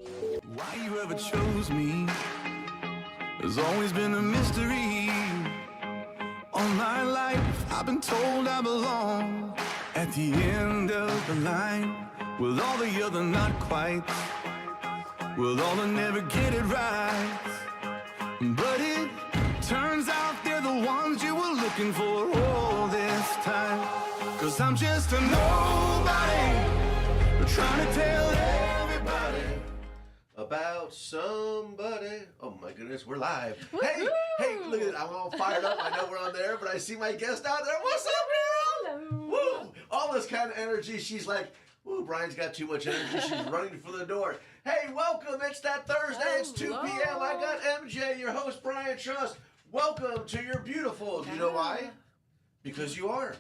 Why you ever chose me has always been a mystery. All my life I've been told I belong at the end of the line with all the other not quite, with all the never get it right. But it turns out they're the ones you were looking for all this time. 'Cause I'm just a nobody trying to tell everybody about somebody. Oh my goodness, we're live. Woo-hoo! Hey, look at it. I'm all fired up. I know we're on there, but I see my guest out there. What's up, girl? Hello. Woo! All this kind of energy. She's like, woo, Brian's got too much energy. She's running for the door. Hey, welcome. It's that Thursday. It's 2 Hello. p.m. I got MJ, your host, Brian Trust. Welcome to Your Beautiful. Do you know why? Because you are.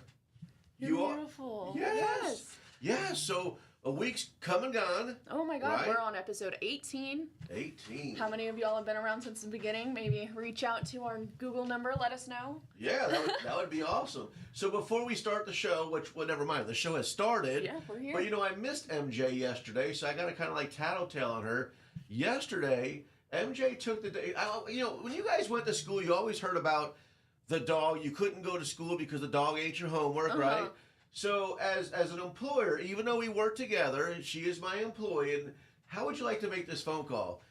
You're beautiful. Yes. Yeah, so a week's come and gone. Oh my God, Right? we're on episode 18. 18. How many of y'all have been around since the beginning? Maybe reach out to our Google number, let us know. Yeah, that would be awesome. So before we start the show, which, well, never mind, the show has started. Yeah, we're here. But you know, I missed MJ yesterday, so I got to kind of like tattletale on her. Yesterday, MJ took the day. You know, when you guys went to school, you always heard about the dog. You couldn't go to school because the dog ate your homework, right? So as an employer, even though we work together, she is my employee, and how would you like to make this phone call?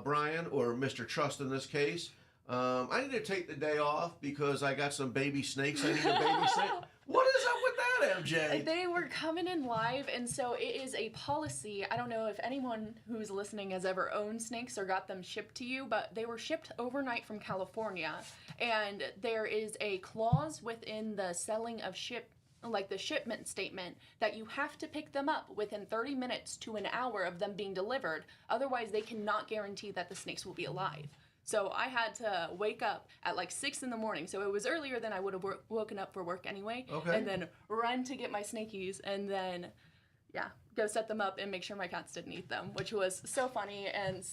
Brian, or Mr. Trust in this case, I need to take the day off because I got some baby snakes I need to babysit. What is up with that, MJ? They were coming in live, and so it is a policy. I don't know if anyone who's listening has ever owned snakes or got them shipped to you, but they were shipped overnight from California, and there is a clause within the selling of the shipment statement that you have to pick them up within 30 minutes to an hour of them being delivered. Otherwise, they cannot guarantee that the snakes will be alive. So I had to wake up at like 6 in the morning. So it was earlier than I would have woken up for work anyway. Okay. And then run to get my snakies and then, go set them up and make sure my cats didn't eat them, which was so funny and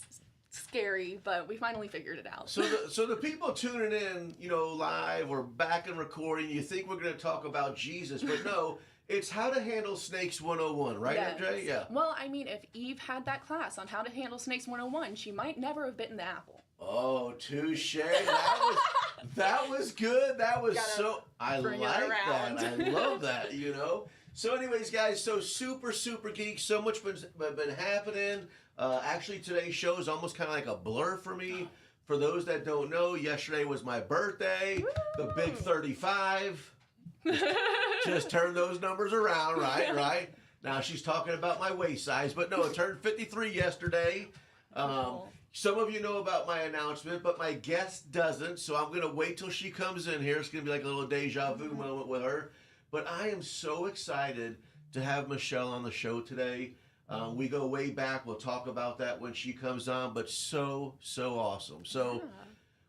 scary, but we finally figured it out. So the people tuning in, you know, live or back and recording, you think we're going to talk about Jesus, but no, it's how to handle snakes 101, right, Yes. MJ? Yeah. Well, I mean, if Eve had that class on how to handle snakes 101, she might never have bitten the apple. Oh, touche. That was good. That was I bring it like around. that. I love that, you know. So anyways, guys, so super geek. So much been happening. Actually, today's show is almost kind of like a blur for me. For those that don't know, yesterday was my birthday, the big 35. Just turn those numbers around, right? Now she's talking about my waist size, but no, it turned 53 yesterday. Some of you know about my announcement, but my guest doesn't, so I'm going to wait till she comes in here. It's going to be like a little deja vu moment with her. But I am so excited to have Michelle on the show today. We go way back. We'll talk about that when she comes on, but so awesome. So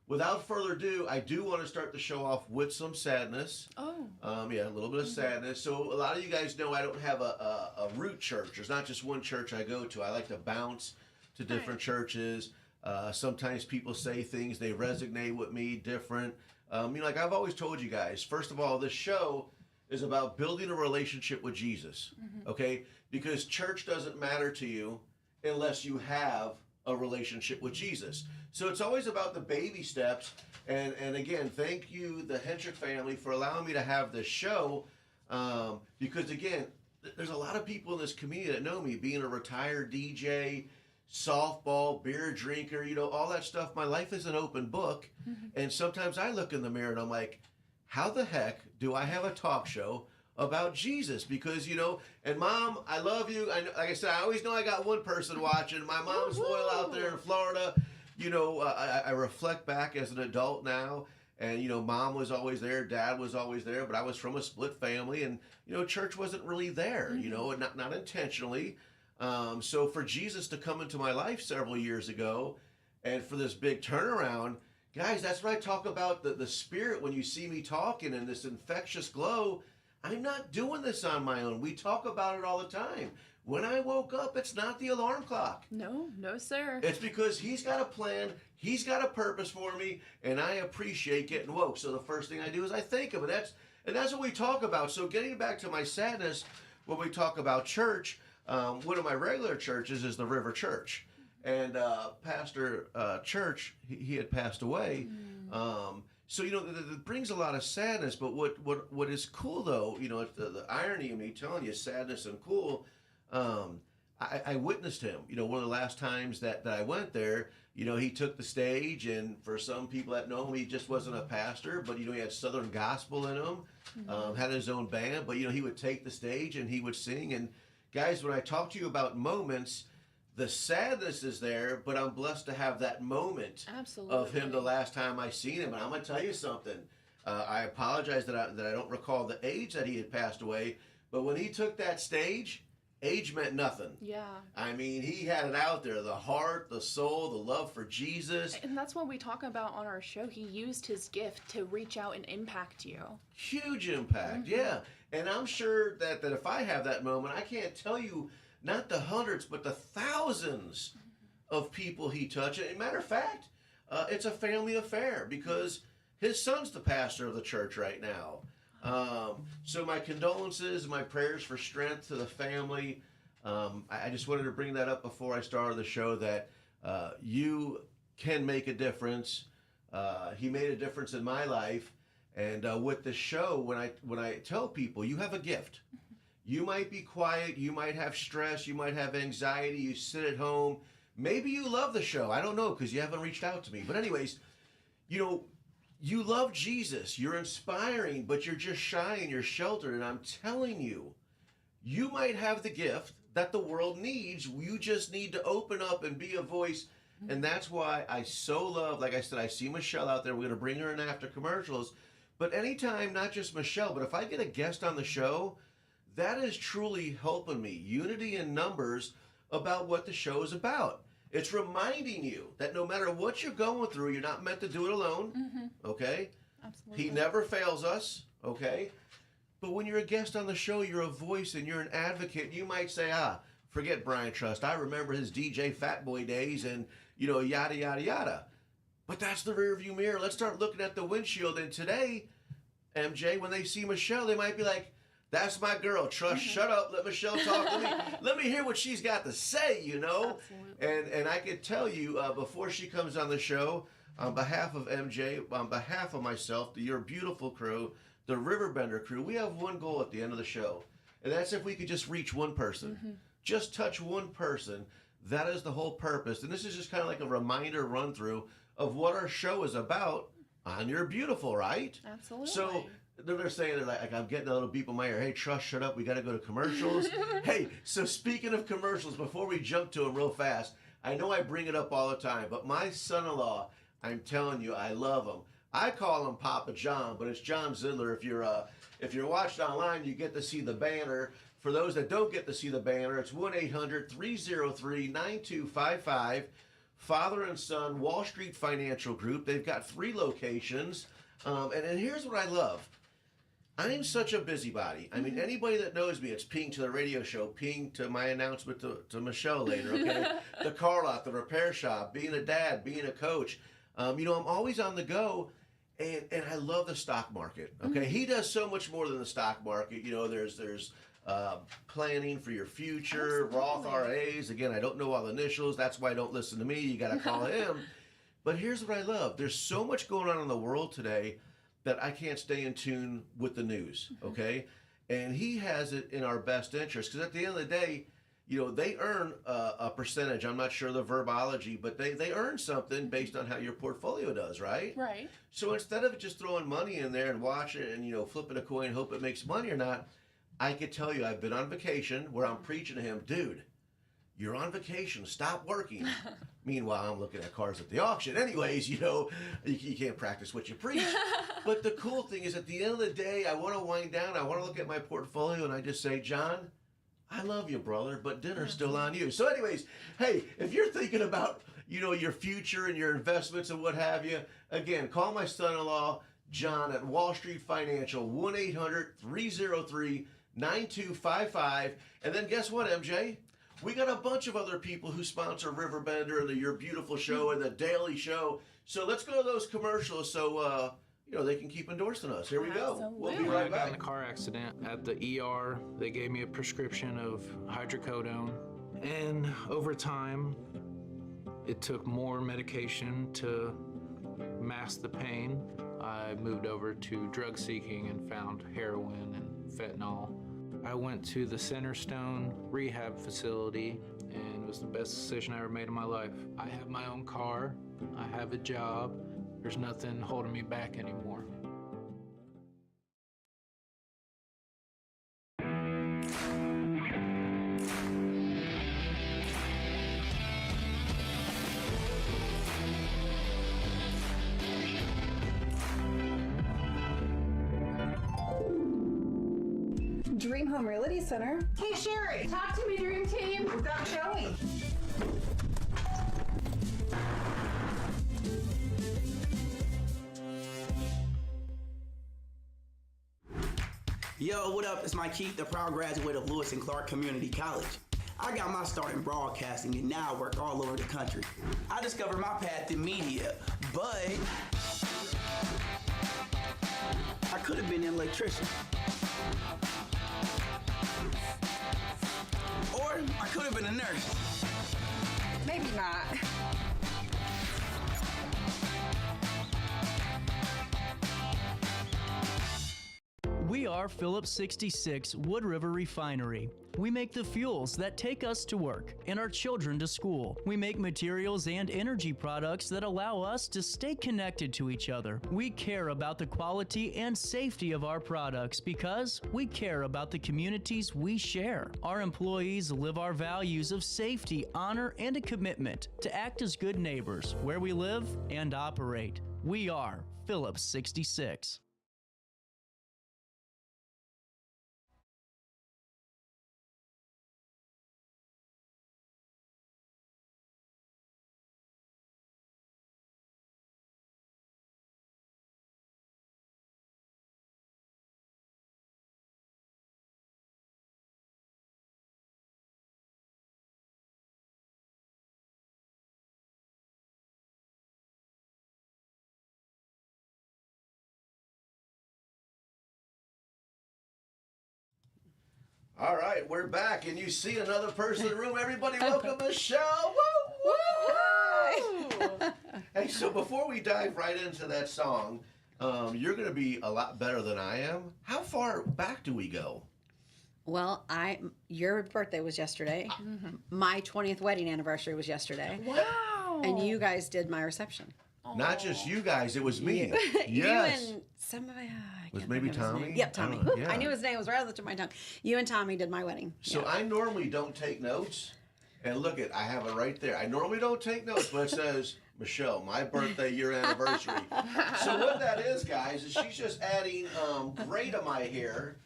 without further ado, I do want to start the show off with some sadness. A little bit of sadness. So a lot of you guys know I don't have a root church. There's not just one church I go to. I like to bounce to different churches. Sometimes people say things, they resonate with me different. Like I've always told you guys, first of all, this show is about building a relationship with Jesus, okay? Because church doesn't matter to you unless you have a relationship with Jesus. So it's always about the baby steps. And again, thank you, the Hentrick family, for allowing me to have this show. Because again, there's a lot of people in this community that know me, being a retired DJ, softball, beer drinker, you know, all that stuff. My life is an open book. And sometimes I look in the mirror and I'm like, how the heck do I have a talk show about Jesus? Because, you know, and Mom, I love you. Like I said, I always know I got one person watching. My mom's loyal out there in Florida. You know, I reflect back as an adult now. And, you know, Mom was always there. Dad was always there. But I was from a split family. And, you know, church wasn't really there, you know, not intentionally. So for Jesus to come into my life several years ago and for this big turnaround, guys, that's what I talk about, the spirit when you see me talking and this infectious glow. I'm not doing this on my own. We talk about it all the time. When I woke up, it's not the alarm clock. No, sir. It's because he's got a plan, he's got a purpose for me, and I appreciate getting woke. So the first thing I do is I thank him, and that's what we talk about. So getting back to my sadness, when we talk about church, one of my regular churches is the River Church. And Pastor Church, he had passed away. So it brings a lot of sadness. But what is cool though, the irony of me telling you sadness and cool. I witnessed him. One of the last times that I went there. He took the stage, and for some people that know him, he just wasn't a pastor, but he had Southern gospel in him. Had his own band, but he would take the stage and he would sing. And guys, when I talk to you about moments, the sadness is there, but I'm blessed to have that moment of him the last time I seen him. And I'm gonna tell you something. I apologize that I don't recall the age that he had passed away, but when he took that stage, age meant nothing. Yeah. I mean, he had it out there, the heart, the soul, the love for Jesus. And that's what we talk about on our show. He used his gift to reach out and impact you. Huge impact, yeah. And I'm sure that if I have that moment, I can't tell you, not the hundreds, but the thousands of people he touched. And matter of fact, it's a family affair because his son's the pastor of the church right now. So my condolences, my prayers for strength to the family. I just wanted to bring that up before I started the show, that you can make a difference. He made a difference in my life. And with the show, when I tell people, you have a gift. You might be quiet, you might have stress, you might have anxiety, you sit at home. Maybe you love the show. I don't know, because you haven't reached out to me. But anyways, you love Jesus. You're inspiring, but you're just shy and you're sheltered. And I'm telling you, you might have the gift that the world needs. You just need to open up and be a voice. And that's why I so love, like I said, I see Michelle out there. We're going to bring her in after commercials. But anytime, not just Michelle, but if I get a guest on the show, that is truly helping me. Unity in numbers about what the show is about. It's reminding you that no matter what you're going through, you're not meant to do it alone. Okay? Absolutely. He never fails us. Okay? But when you're a guest on the show, you're a voice and you're an advocate. You might say, forget Brian Trust. I remember his DJ Fat Boy days and, yada, yada, yada. But that's the rearview mirror. Let's start looking at the windshield. And today, MJ, when they see Michelle, they might be like, that's my girl. Trust, shut up. Let Michelle talk. Let me hear what she's got to say, Absolutely. And I can tell you, before she comes on the show, on behalf of MJ, on behalf of myself, your beautiful crew, the RiverBender crew, we have one goal at the end of the show. And that's if we could just reach one person. Just touch one person. That is the whole purpose. And this is just kind of like a reminder run through of what our show is about on Your Beautiful, right? Absolutely. So they're saying, they're like, I'm getting a little beep in my ear. Hey, Trust, shut up. We got to go to commercials. Hey, so speaking of commercials, before we jump to them real fast, I know I bring it up all the time, but my son-in-law, I'm telling you, I love him. I call him Papa John, but it's John Zidler. If you're watching online, you get to see the banner. For those that don't get to see the banner, it's 1-800-303-9255. Father and Son, Wall Street Financial Group. They've got 3 locations. And here's what I love. I'm such a busybody. I mean, anybody that knows me, it's ping to the radio show, ping to my announcement to Michelle later, okay? The car lot, the repair shop, being a dad, being a coach. I'm always on the go, and I love the stock market, okay? He does so much more than the stock market. There's planning for your future, Roth RAs. Again, I don't know all the initials. That's why I don't listen to me. You got to call him. But here's what I love. There's so much going on in the world today that I can't stay in tune with the news, okay? And he has it in our best interest, because at the end of the day, they earn a percentage. I'm not sure the verbology, but they earn something based on how your portfolio does, right? Right. So instead of just throwing money in there and watching it and, flipping a coin, hope it makes money or not, I could tell you I've been on vacation where I'm preaching to him, dude, you're on vacation, stop working. Meanwhile, I'm looking at cars at the auction. Anyways, you can't practice what you preach. But the cool thing is, at the end of the day, I want to wind down. I want to look at my portfolio, and I just say, John, I love you, brother, but dinner's still on you. So anyways, hey, if you're thinking about, your future and your investments and what have you, again, call my son-in-law, John, at Wall Street Financial, 1-800-303-9255. And then guess what, MJ? We got a bunch of other people who sponsor RiverBender and the Your Beautiful Show and the Daily Show. So let's go to those commercials so they can keep endorsing us. Here we go. We'll be right I got in back. a car accident at the ER. They gave me a prescription of hydrocodone. And over time, It took more medication to mask the pain. I moved over to drug seeking and found heroin and fentanyl. I went to the Centerstone rehab facility, and it was the best decision I ever made in my life. I have my own car, I have a job, there's nothing holding me back anymore. Dream Home Realty Center. Hey Sherry, Talk to me, Dream Team. we've got Joey. Yo, what up? It's Mike Keith, the proud graduate of Lewis and Clark Community College. I got my start in broadcasting and now I work all over the country. I discovered my path in media, but I could have been an electrician. Or I could have been a nurse. Maybe not. We are Phillips 66 Wood River Refinery. We make the fuels that take us to work and our children to school. We make materials and energy products that allow us to stay connected to each other. We care about the quality and safety of our products because we care about the communities we share. Our employees live our values of safety, honor, and a commitment to act as good neighbors where we live and operate. We are Phillips 66. All right, we're back, and you see another person in the room. Everybody, welcome Michelle. Woo, woo! Hey, so before we dive right into that song, you're going to be a lot better than I am. How far back do we go? Well, your birthday was yesterday. My 20th wedding anniversary was yesterday. Wow. And you guys did my reception. Not just you guys, it was me. You Yes. and somebody. I Was can't maybe think of his Tommy? name. Yep, Tommy. I don't know, yeah. I knew his name. It was right on the tip of my tongue. You and Tommy did my wedding. So Yeah. I normally don't take notes. And look I have it right there. I normally don't take notes, but it says, Michelle, my birthday, your anniversary. So what that is, guys, is she's just adding gray to my hair,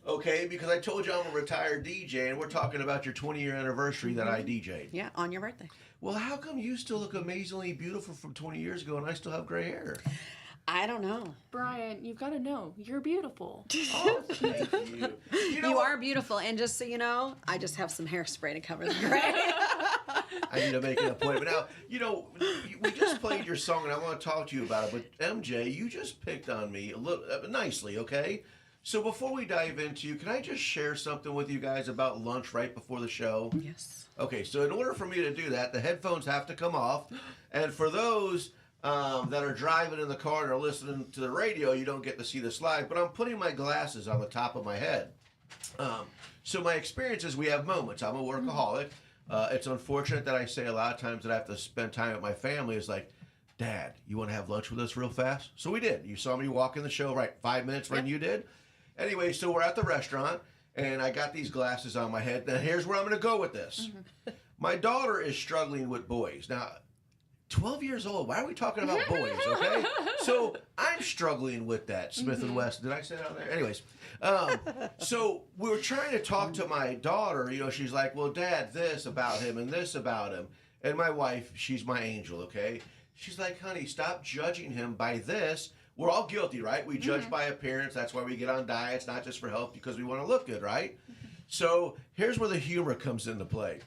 okay? Because I told you I'm a retired DJ, and we're talking about your 20-year anniversary that I DJ'd. Yeah, on your birthday. Well, how come you still look amazingly beautiful from 20 years ago, and I still have gray hair? I don't know. Brian, you've got to know, you're beautiful. Oh, thank you. You know You what? are beautiful, and just so you know, I just have some hairspray to cover the gray. I need to make an appointment. Now, we just played your song, and I want to talk to you about it. But MJ, you just picked on me a little nicely, okay? So before we dive into you, can I just share something with you guys about lunch right before the show? Yes. Okay, so in order for me to do that, the headphones have to come off, and for those that are driving in the car and are listening to the radio, you don't get to see the slide. But I'm putting my glasses on the top of my head. So my experience is we have moments. I'm a workaholic. It's unfortunate that I say a lot of times that I have to spend time with my family. It's like, Dad, you want to have lunch with us real fast? So we did. You saw me walk in the show, right? 5 minutes when you did. Anyway, so we're at the restaurant, and I got these glasses on my head. Now, here's where I'm going to go with this. My daughter is struggling with boys. Now, 12 years old. Why are we talking about boys, okay? So I'm struggling with that, Smith & Wesson. Did I say that on there? Anyways, so we were trying to talk to my daughter. She's like, well, Dad, this about him and this about him. And my wife, she's my angel, okay? She's like, honey, stop judging him by this. We're all guilty, right? We judge by appearance. That's why we get on diets, not just for health, because we want to look good, right? So here's where the humor comes into play.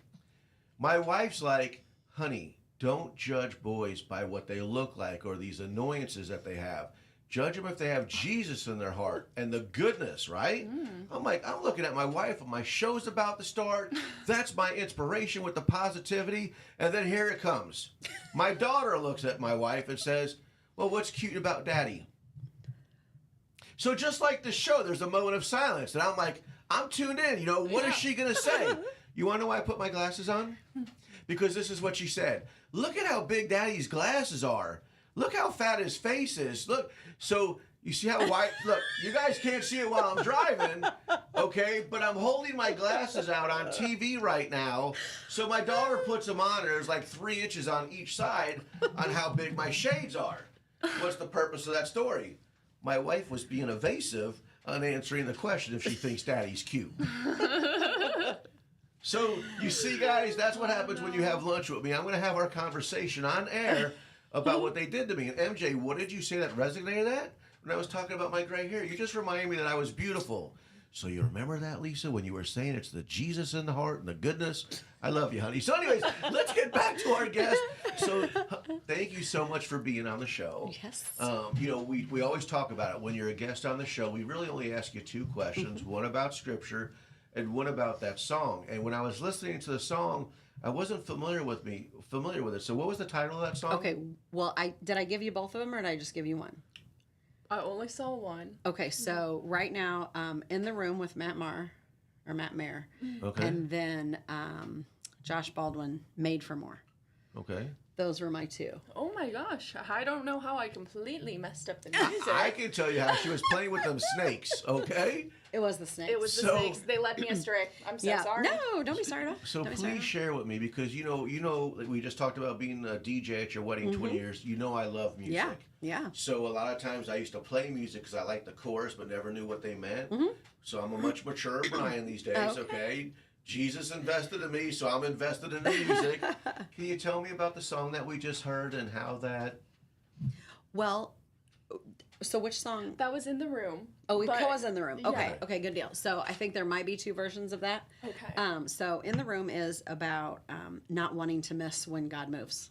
My wife's like, honey, don't judge boys by what they look like or these annoyances that they have. Judge them if they have Jesus in their heart and the goodness, right? I'm looking at my wife and my show's about to start. That's my inspiration with the positivity. And then here it comes. My daughter looks at my wife and says, well, what's cute about daddy? So just like the show, there's a moment of silence. And I'm like, I'm tuned in. You know, what is she going to say? You want to know why I put my glasses on? Because this is what she said. Look at how big daddy's glasses are. Look how fat his face is. Look, so you see how wide, look, you guys can't see it while I'm driving, okay? But I'm holding my glasses out on TV right now. So my daughter puts them on, and there's like 3 inches on each side on how big my shades are. What's the purpose of that story? My wife was being evasive on answering the question if she thinks daddy's cute. So you see, guys, that's what happens when you have lunch with me. I'm going to have our conversation on air about what they did to me. And MJ, what did you say that resonated at? When I was talking about my gray hair, you just reminded me that I was beautiful. So you remember that, Lisa, when you were saying it's the Jesus in the heart and the goodness? I love you, honey. So anyways, let's get back to our guest. So thank you so much for being on the show. Yes. You know, we always talk about it. When you're a guest on the show, we really only ask you 2 questions, one about Scripture and one about that song. And when I was listening to the song, I wasn't familiar with it. So what was the title of that song? Okay, well, did I give you both of them, or did I just give you one? I only saw one. Okay, so right now, In the Room with Matt Mayer. Okay. And then Josh Baldwin, Made for More. Okay. Those were my 2. Oh my gosh, I don't know how I completely messed up the music. I can tell you how she was playing with them snakes, okay? It was the snakes. It was the snakes. They led me astray. I'm so sorry. No, don't be sorry at all. So Don't be sorry at please all. share with me, because you know, like we just talked about being a DJ at your wedding 20 years. You know I love music. Yeah. So a lot of times I used to play music because I liked the chorus but never knew what they meant. So I'm a much mature Brian these days, okay? Jesus invested in me, so I'm invested in the music. Can you tell me about the song that we just heard and how that... Well, so which song? That was In the Room. Oh, it but- was In the Room. Okay, Yeah. okay, good deal. So I think there might be 2 versions of that. Okay. So In the Room is about not wanting to miss when God moves.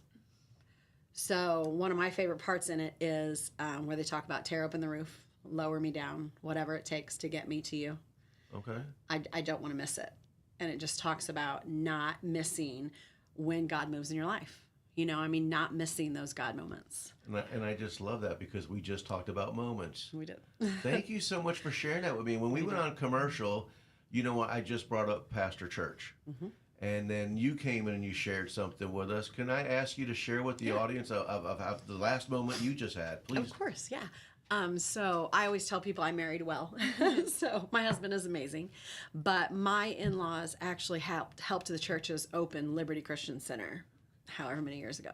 So one of my favorite parts in it is where they talk about tear open the roof, lower me down, whatever it takes to get me to you. Okay. I don't want to miss it. And it just talks about not missing when God moves in your life. You know, I mean, not missing those God moments. And I just love that because we just talked about moments. We did. Thank you so much for sharing that with me. When we went on commercial, you know what, I just brought up Pastor Church. And then you came in and you shared something with us. Can I ask you to share with the audience of the last moment you just had, please? Of course, yeah. So I always tell people I married well. So my husband is amazing. But my in-laws actually helped the churches open Liberty Christian Center however many years ago.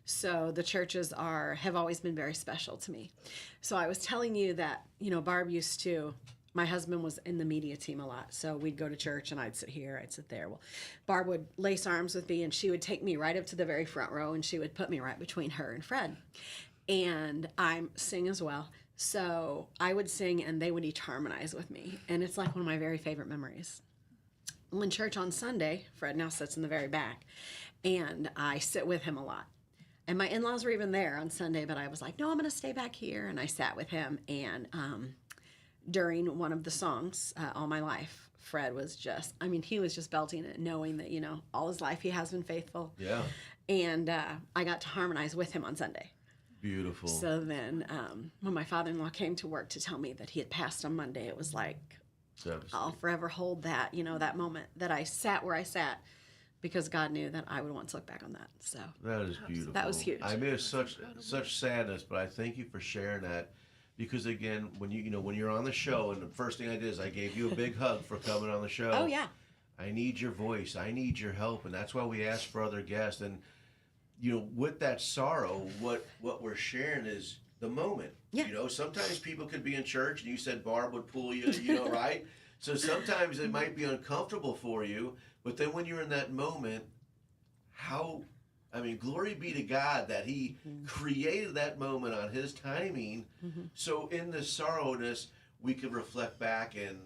So the churches have always been very special to me. So I was telling you that, you know, Barb used to, my husband was in the media team a lot. So we'd go to church and I'd sit here, I'd sit there. Well, Barb would lace arms with me and she would take me right up to the very front row and she would put me right between her and Fred. And I sing as well. So I would sing and they would each harmonize with me. And it's like one of my very favorite memories. When church on Sunday, Fred now sits in the very back, and I sit with him a lot. And my in-laws were even there on Sunday, but I was like, no, I'm going to stay back here. And I sat with him. And during one of the songs, All My Life, Fred was just, I mean, he was just belting it, knowing that, you know, all his life he has been faithful. Yeah. And I got to harmonize with him on Sunday. Beautiful. So then when my father-in-law came to work to tell me that he had passed on Monday, it was like, I'll forever hold that, you know, that moment that I sat where I sat, because God knew that I would want to look back on that. So that is beautiful. That was huge. I miss such sadness, but I thank you for sharing that, because again, when when you're on the show, and the first thing I did is I gave you a big hug for coming on the show. Oh yeah. I need your voice. I need your help, and that's why we ask for other guests. And you know, with that sorrow, what we're sharing is the moment. Yeah. You know, sometimes people could be in church, and you said Barb would pull you, you know, right? So sometimes it might be uncomfortable for you, but then when you're in that moment, glory be to God that He created that moment on His timing. So in this sorrowness, we could reflect back and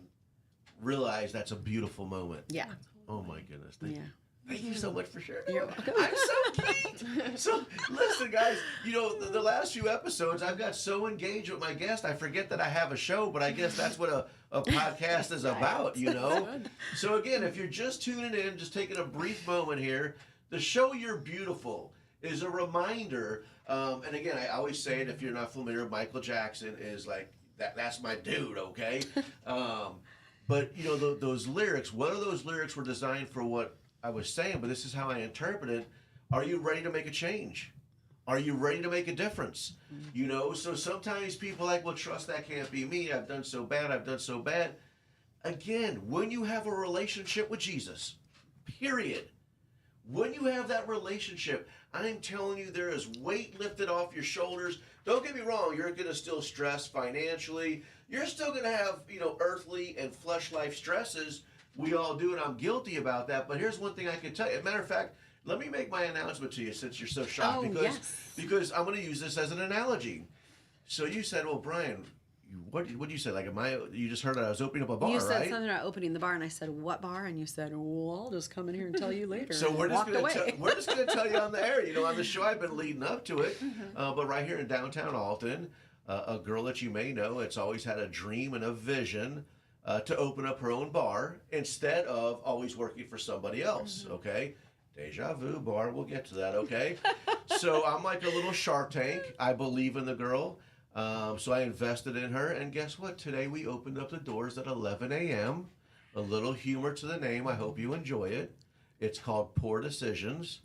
realize that's a beautiful moment. Yeah. Oh my goodness. Thank you. Thank you so much for sharing. You're welcome. I'm so geeked. So, listen, guys, you know, the last few episodes, I've got so engaged with my guest, I forget that I have a show, but I guess that's what a podcast is about, you know? So, again, if you're just tuning in, just taking a brief moment here, the show You're Beautiful is a reminder, and again, I always say it, if you're not familiar, Michael Jackson is like, that's my dude, okay? But, you know, those lyrics, one of those lyrics were designed for what I was saying, but this is how I interpret it. Are you ready to make a change? Are you ready to make a difference? You know, so sometimes people are like, well, trust that can't be me. I've done so bad. I've done so bad. Again, when you have a relationship with Jesus, period. When you have that relationship, I'm telling you, there is weight lifted off your shoulders. Don't get me wrong, you're going to still stress financially. You're still going to have, you know, earthly and flesh life stresses. We all do, and I'm guilty about that. But here's one thing I can tell you. As a matter of fact, let me make my announcement to you since you're so shocked. Because I'm going to use this as an analogy. So you said, well, Brian, what did you say? Like, you just heard that I was opening up a bar, right? You said something about opening the bar, and I said, what bar? And you said, well, I'll just come in here and tell you later. So we're just going to tell you on the air. You know, on the show, I've been leading up to it. But right here in downtown Alton, a girl that you may know, it's always had a dream and a vision to open up her own bar instead of always working for somebody else, okay? Deja vu bar, we'll get to that, okay? So I'm like a little Shark Tank. I believe in the girl. So I invested in her, and guess what? Today we opened up the doors at 11 a.m. A little humor to the name. I hope you enjoy it. It's called Poor Decisions,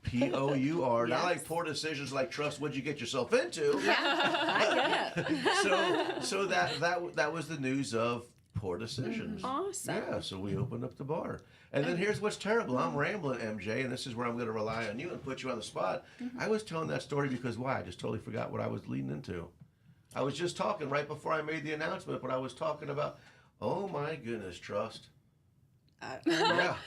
P-O-U-R. Not like poor decisions like trust what you get yourself into. Yeah, I get it. So that was the news of Poor Decisions. Awesome. Yeah, so we opened up the bar. And then here's what's terrible. I'm rambling, MJ, and this is where I'm going to rely on you and put you on the spot. I was telling that story because why? I just totally forgot what I was leading into. I was just talking right before I made the announcement, but I was talking about, oh my goodness, trust.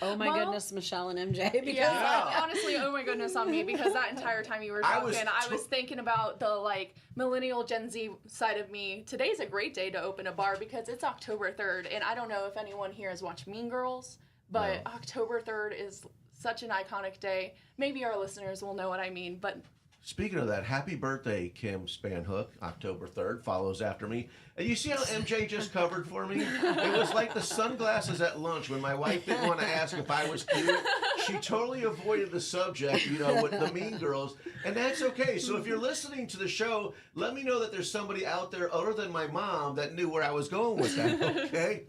Oh my goodness, Michelle and MJ. Because honestly, oh my goodness on me, because that entire time you were talking, I was thinking about the like millennial Gen Z side of me. Today's a great day to open a bar because it's October 3rd, and I don't know if anyone here has watched Mean Girls, but October 3rd is such an iconic day. Maybe our listeners will know what I mean, but speaking of that, happy birthday, Kim Spanhook. October 3rd follows after me. And you see how MJ just covered for me? It was like the sunglasses at lunch when my wife didn't want to ask if I was cute. She totally avoided the subject, you know, with the Mean Girls. And that's okay. So if you're listening to the show, let me know that there's somebody out there other than my mom that knew where I was going with that, okay?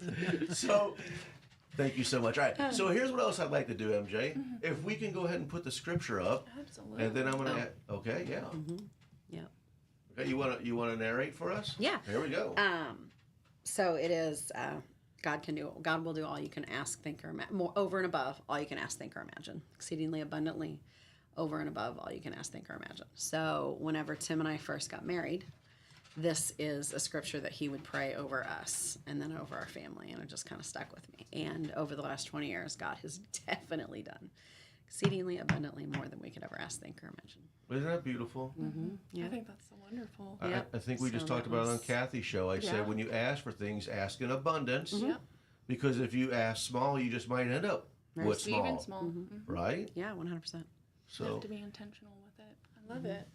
So thank you so much. All right, so here's what else I'd like to do, MJ. If we can go ahead and put the scripture up. absolutely. And then I'm going to add, okay, yeah. yeah. Okay, you want to narrate for us? Yeah. Here we go. So it is, God will do all you can ask, think, or imagine, more over and above all you can ask, think, or imagine, exceedingly abundantly, over and above all you can ask, think, or imagine. So whenever Tim and I first got married, this is a scripture that he would pray over us and then over our family, and it just kind of stuck with me. And over the last 20 years, God has definitely done exceedingly abundantly more than we could ever ask, think, or imagine. Isn't that beautiful? Yeah. I think that's so wonderful. I think we just talked about it on Kathy's show. I said when you ask for things, ask in abundance. Because if you ask small, you just might end up with small. Even small. Right? Yeah, 100%. So You have to be intentional with it. I love it.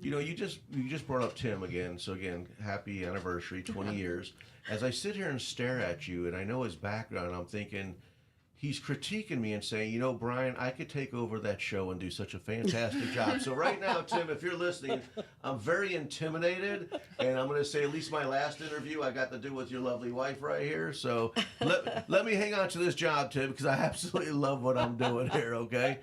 you know, you just brought up Tim again. So again, happy anniversary, 20 years. As I sit here and stare at you, and I know his background, I'm thinking, he's critiquing me and saying, you know, Brian, I could take over that show and do such a fantastic job. So right now, Tim, if you're listening, I'm very intimidated, and I'm going to say at least my last interview I got to do with your lovely wife right here. So let me hang on to this job, Tim, because I absolutely love what I'm doing here, okay?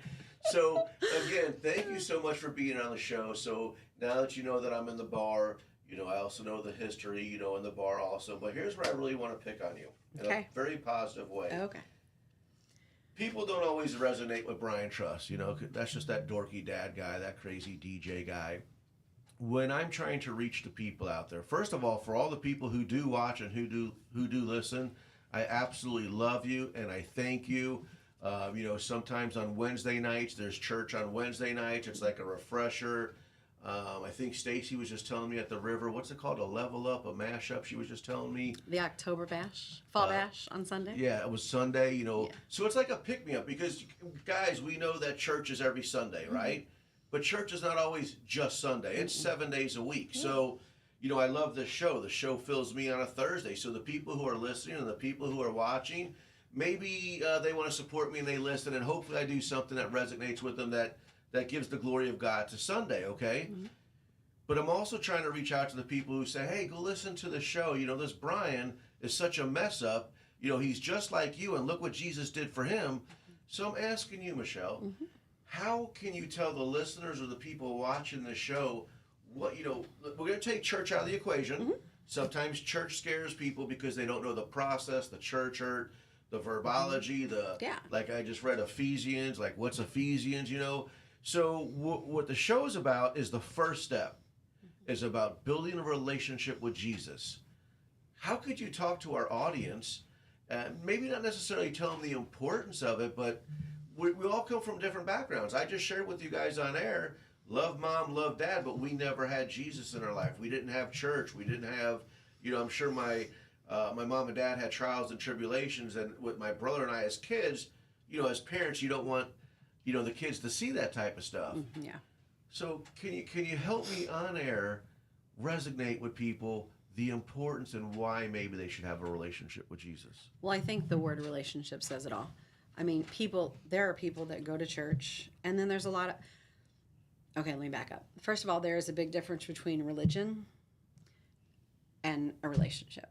So again, thank you so much for being on the show. So now that you know that I'm in the bar, you know, I also know the history, you know, in the bar also. But here's where I really want to pick on you in a very positive way. Okay. People don't always resonate with Brian Truss, you know, that's just that dorky dad guy, that crazy DJ guy. When I'm trying to reach the people out there, first of all, for all the people who do watch and who do listen, I absolutely love you and I thank you. You know, sometimes on Wednesday nights, there's church on Wednesday nights. It's like a refresher. I think Stacy was just telling me at the river, what's it called? A level up, a mash up. She was just telling me. The October bash, fall bash on Sunday. Yeah, it was Sunday, you know. Yeah. So it's like a pick me up because, guys, we know that church is every Sunday, right? But church is not always just Sunday. It's 7 days a week. So, you know, I love this show. The show fills me on a Thursday. So the people who are listening and the people who are watching, maybe they want to support me and they listen, and hopefully I do something that resonates with them that gives the glory of God to Sunday, okay? But I'm also trying to reach out to the people who say, hey, go listen to the show. You know, this Brian is such a mess up. You know, he's just like you, and look what Jesus did for him. So I'm asking you, Michelle, how can you tell the listeners or the people watching the show what, you know, we're going to take church out of the equation. Sometimes church scares people because they don't know the process, the church hurt, the verbology, like I just read Ephesians, like what's Ephesians, you know? So what the show is about is the first step, is about building a relationship with Jesus. How could you talk to our audience, maybe not necessarily tell them the importance of it, but we all come from different backgrounds. I just shared with you guys on air, love mom, love dad, but we never had Jesus in our life. We didn't have church. We didn't have, you know, I'm sure my mom and dad had trials and tribulations, and with my brother and I as kids, you know, as parents, you don't want, you know, the kids to see that type of stuff. Yeah. So can you help me on air resonate with people the importance and why maybe they should have a relationship with Jesus? Well, I think the word relationship says it all. I mean, there are people that go to church, and then there's a lot of, okay, let me back up. First of all, there is a big difference between religion and a relationship.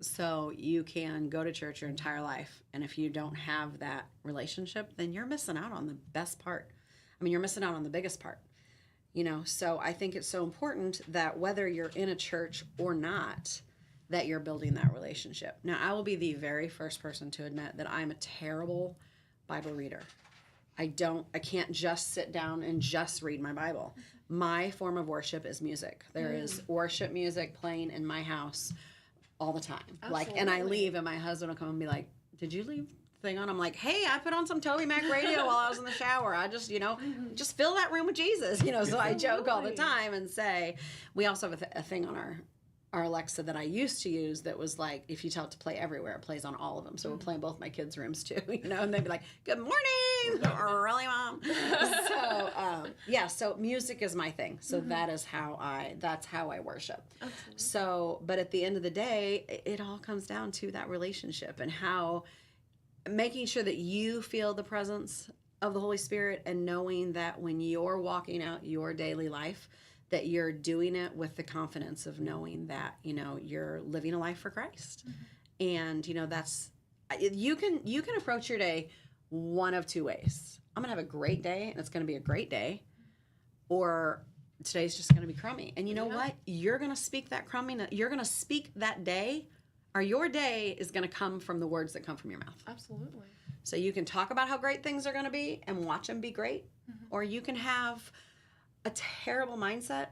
So you can go to church your entire life, and if you don't have that relationship, then you're missing out on the best part. I mean, you're missing out on the biggest part, you know? So I think it's so important that whether you're in a church or not, that you're building that relationship. Now, I will be the very first person to admit that I'm a terrible Bible reader. I can't just sit down and just read my Bible. My form of worship is music. There is worship music playing in my house all the time. Absolutely. Like, and I leave, and my husband will come and be like, did you leave the thing on? I'm like, hey, I put on some Toby Mac radio while I was in the shower. I just, you know, just fill that room with Jesus, you know. So I joke all the time and say, we also have a thing on our Alexa that I used to use that was like, if you tell it to play everywhere, it plays on all of them. So we're playing both my kids' rooms too, you know, and they'd be like, good morning. Really, Mom? So, so music is my thing. So that's how I worship. Absolutely. So, but at the end of the day, it all comes down to that relationship and how making sure that you feel the presence of the Holy Spirit, and knowing that when you're walking out your daily life, that you're doing it with the confidence of knowing that, you know, you're living a life for Christ. And, you know, that's, you can approach your day one of two ways. I'm going to have a great day, and it's going to be a great day, or today's just going to be crummy. And you know what? You're going to speak that crummy, you're going to speak that day, or your day is going to come from the words that come from your mouth. Absolutely. So you can talk about how great things are going to be and watch them be great, or you can have a terrible mindset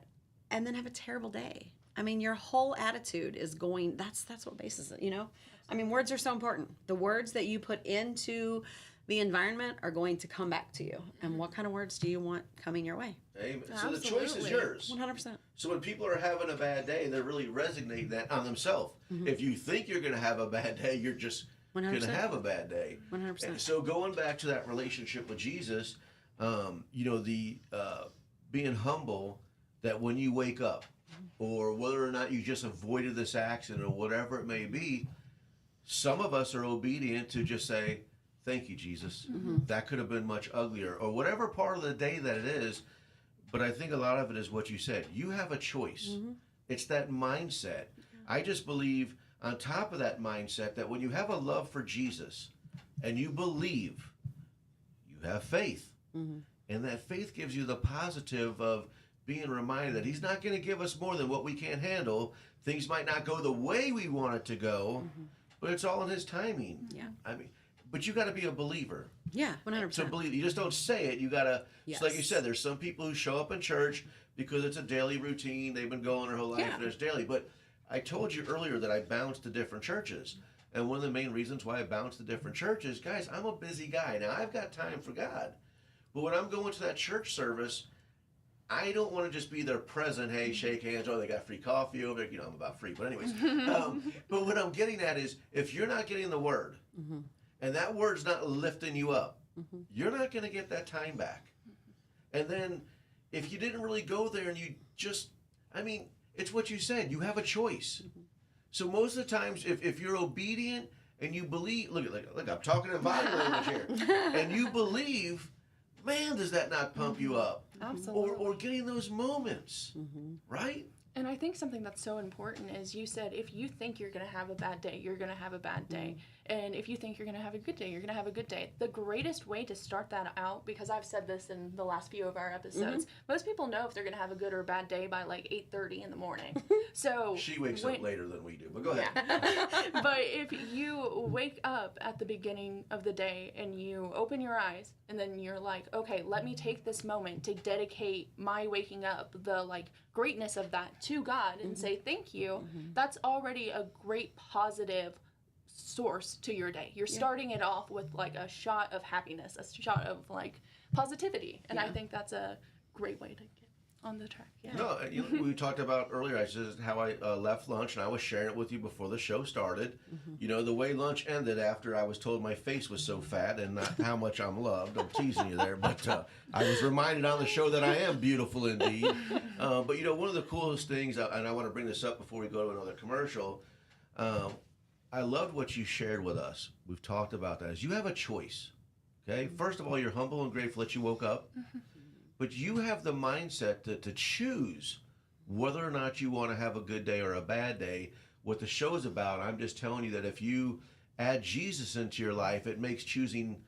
and then have a terrible day. I mean, your whole attitude is going, that's what bases it, you know? I mean, words are so important. The words that you put into the environment are going to come back to you. And what kind of words do you want coming your way? Amen. So the choice is yours. 100%. So when people are having a bad day, they're really resonating that on themselves. If you think you're going to have a bad day, you're just going to have a bad day. 100%. And so going back to that relationship with Jesus, you know, the being humble, that when you wake up, or whether or not you just avoided this accident or whatever it may be, some of us are obedient to just say, thank you, Jesus. That could have been much uglier, or whatever part of the day that it is. But I think a lot of it is what you said. You have a choice. It's that mindset. I just believe on top of that mindset that when you have a love for Jesus and you believe, you have faith. And that faith gives you the positive of being reminded that he's not going to give us more than what we can't handle. Things might not go the way we want it to go, but it's all in his timing. Yeah. I mean, but you got to be a believer. Yeah, 100%. To believe, you just don't say it. You got to, Yes. like you said, there's some people who show up in church because it's a daily routine. They've been going their whole life and it's daily. But I told you earlier that I bounced to different churches. And one of the main reasons why I bounced to different churches, guys, I'm a busy guy. Now, I've got time for God. But when I'm going to that church service, I don't want to just be their present. Hey, shake hands. Oh, they got free coffee over there. You know, I'm about free. But anyways, but what I'm getting at is if you're not getting the word and that word's not lifting you up, you're not going to get that time back. And then if you didn't really go there and you just, I mean, it's what you said. You have a choice. So most of the times, if you're obedient and you believe, look, I'm talking in body language here, and you believe, man, does that not pump you up? Absolutely. Or getting those moments, right? And I think something that's so important is you said if you think you're going to have a bad day, you're going to have a bad day. And if you think you're going to have a good day, you're going to have a good day. The greatest way to start that out, because I've said this in the last few of our episodes, most people know if they're going to have a good or bad day by like 8:30 in the morning. So She wakes up later than we do, but go ahead. But if you wake up at the beginning of the day and you open your eyes and then you're like, okay, let me take this moment to dedicate my waking up, the like greatness of that to God and say thank you, that's already a great positive source to your day. You're starting it off with like a shot of happiness, a shot of like positivity. And I think that's a great way to get on the track. Yeah. No, we talked about earlier, I said how I left lunch, and I was sharing it with you before the show started. You know, the way lunch ended after I was told my face was so fat and not how much I'm loved. I'm teasing you there, but I was reminded on the show that I am beautiful indeed. But, you know, one of the coolest things, and I want to bring this up before we go to another commercial, I loved what you shared with us. We've talked about that. Is you have a choice, okay? First of all, you're humble and grateful that you woke up. But you have the mindset to choose whether or not you want to have a good day or a bad day. What the show is about, I'm just telling you that if you add Jesus into your life, it makes choosing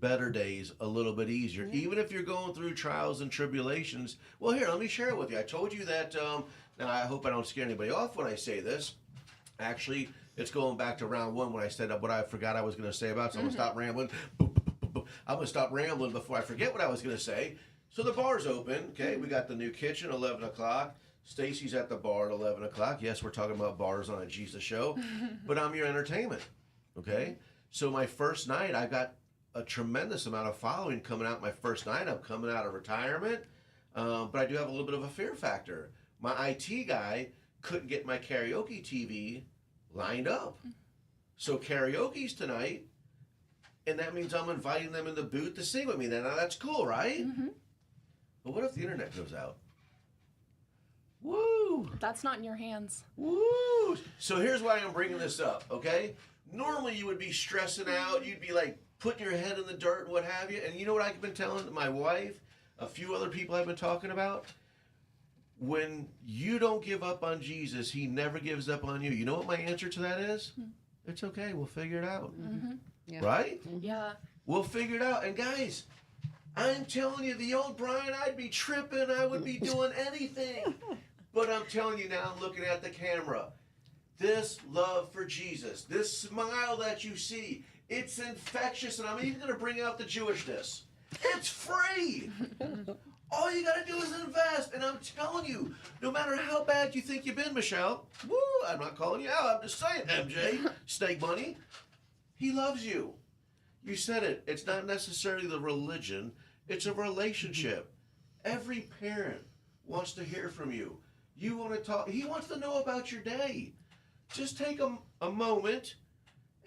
better days a little bit easier. Even if you're going through trials and tribulations. Well, here, let me share it with you. I told you that, now I hope I don't scare anybody off when I say this. Actually, it's going back to round one when I said what I forgot I was going to say about, so I'm going to stop rambling. I'm going to stop rambling before I forget what I was going to say. So the bar's open, okay? We got the new kitchen, 11 o'clock. Stacy's at the bar at 11 o'clock. Yes, we're talking about bars on a Jesus show, but I'm your entertainment, okay? So my first night, I got a tremendous amount of following coming out my first night. I'm coming out of retirement, but I do have a little bit of a fear factor. My IT guy couldn't get my karaoke TV lined up. So karaoke's tonight, and that means I'm inviting them in the booth to sing with me. Now that's cool, right? But what if the internet goes out? Woo! That's not in your hands. Woo! So here's why I'm bringing this up, okay? Normally you would be stressing out. You'd be like putting your head in the dirt and what have you. And you know what I've been telling my wife, a few other people I've been talking about? When you don't give up on Jesus, he never gives up on you. You know what my answer to that is? It's okay. We'll figure it out. Right? Yeah. We'll figure it out. And guys, I'm telling you, the old Brian, I'd be tripping. I would be doing anything. But I'm telling you now, looking at the camera, this love for Jesus, this smile that you see, it's infectious. And I'm even going to bring out the Jewishness. It's free. All you got to do is invest. And I'm telling you, no matter how bad you think you've been, Michelle, woo, I'm not calling you out. I'm just saying, MJ, Snake Bunny, he loves you. You said it. It's not necessarily the religion. It's a relationship. Every parent wants to hear from you. You want to talk. He wants to know about your day. Just take a moment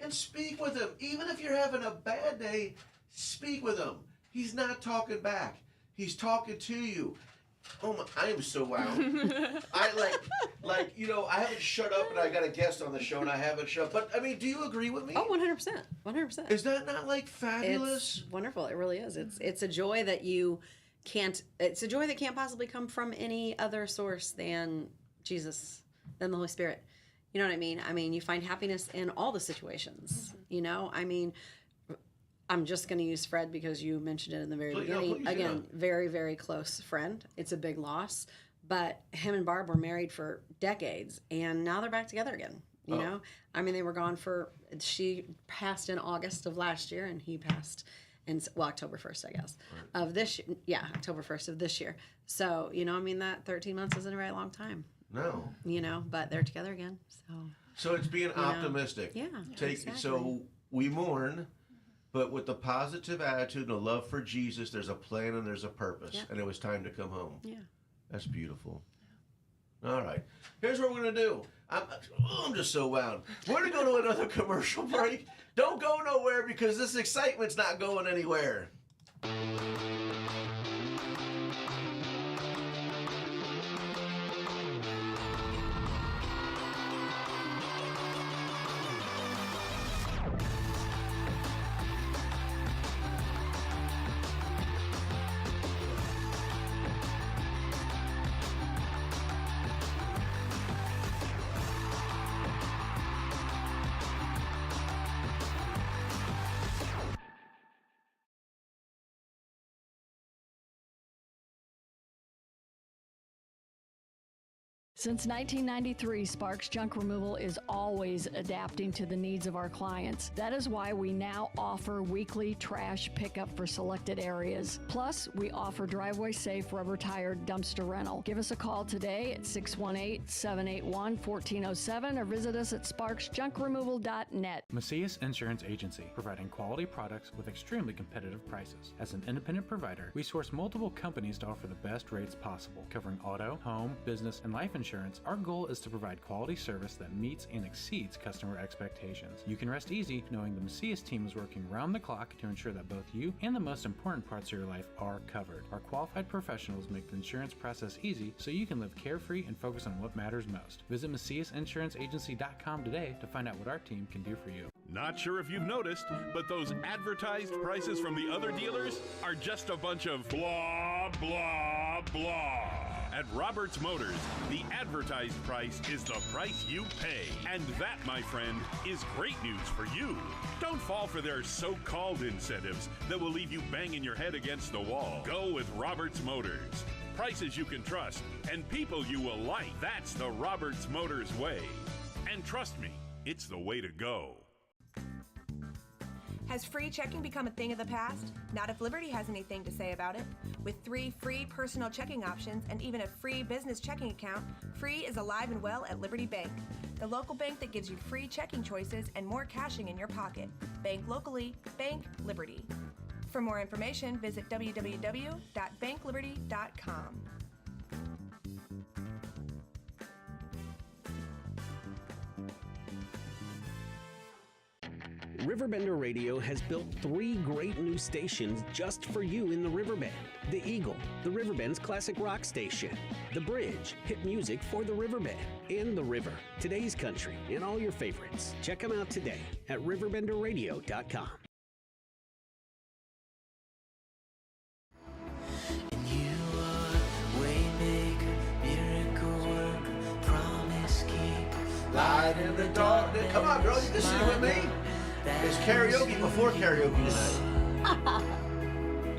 and speak with him. Even if you're having a bad day, speak with him. He's not talking back. He's talking to you. Oh my, I am so wound. I like, you know, I haven't shut up and I got a guest on the show and I haven't shut up. But I mean, do you agree with me? Oh, 100%. 100%. Is that not like fabulous? It's wonderful. It really is. It's a joy that you can't, it's a joy that can't possibly come from any other source than Jesus, than the Holy Spirit. You know what I mean? I mean, you find happiness in all the situations, you know? I mean, I'm just going to use Fred because you mentioned it in the very beginning. Again, very, very close friend. It's a big loss. But him and Barb were married for decades, and now they're back together again. You know? I mean, they were gone she passed in August of last year, and he passed in, October 1st, I guess, of this year. Yeah, October 1st of this year. So, you know, I mean, that 13 months isn't a very long time. No. You know, but they're together again. So it's being optimistic. Yeah. Exactly. So we mourn. But with the positive attitude and the love for Jesus, there's a plan and there's a purpose. Yeah. And it was time to come home. Yeah. That's beautiful. All right. Here's what we're going to do. I'm just so wound. We're going to go to another commercial break. Don't go nowhere because this excitement's not going anywhere. Since 1993, Sparks Junk Removal is always adapting to the needs of our clients. That is why we now offer weekly trash pickup for selected areas. Plus, we offer driveway-safe rubber-tired dumpster rental. Give us a call today at 618-781-1407 or visit us at sparksjunkremoval.net. Macias Insurance Agency, providing quality products with extremely competitive prices. As an independent provider, we source multiple companies to offer the best rates possible, covering auto, home, business, and life insurance. Our goal is to provide quality service that meets and exceeds customer expectations. You can rest easy knowing the Macias team is working round the clock to ensure that both you and the most important parts of your life are covered. Our qualified professionals make the insurance process easy so you can live carefree and focus on what matters most. Visit MaciasInsuranceAgency.com today to find out what our team can do for you. Not sure if you've noticed, but those advertised prices from the other dealers are just a bunch of blah, blah, blah. At Roberts Motors, the advertised price is the price you pay. And that, my friend, is great news for you. Don't fall for their so-called incentives that will leave you banging your head against the wall. Go with Roberts Motors. Prices you can trust and people you will like. That's the Roberts Motors way. And trust me, it's the way to go. Has free checking become a thing of the past? Not if Liberty has anything to say about it. With 3 free personal checking options and even a free business checking account, free is alive and well at Liberty Bank, the local bank that gives you free checking choices and more cashing in your pocket. Bank locally, bank Liberty. For more information, visit www.bankliberty.com. RiverBender Radio has built 3 great new stations just for you in the Riverbend. The Eagle, the Riverbend's classic rock station. The Bridge, hit music for the Riverbend. And The River, today's country, and all your favorites. Check them out today at RiverBender.com. Light in the darkness. Come on, girl, you can sing with me. It's karaoke before karaoke tonight.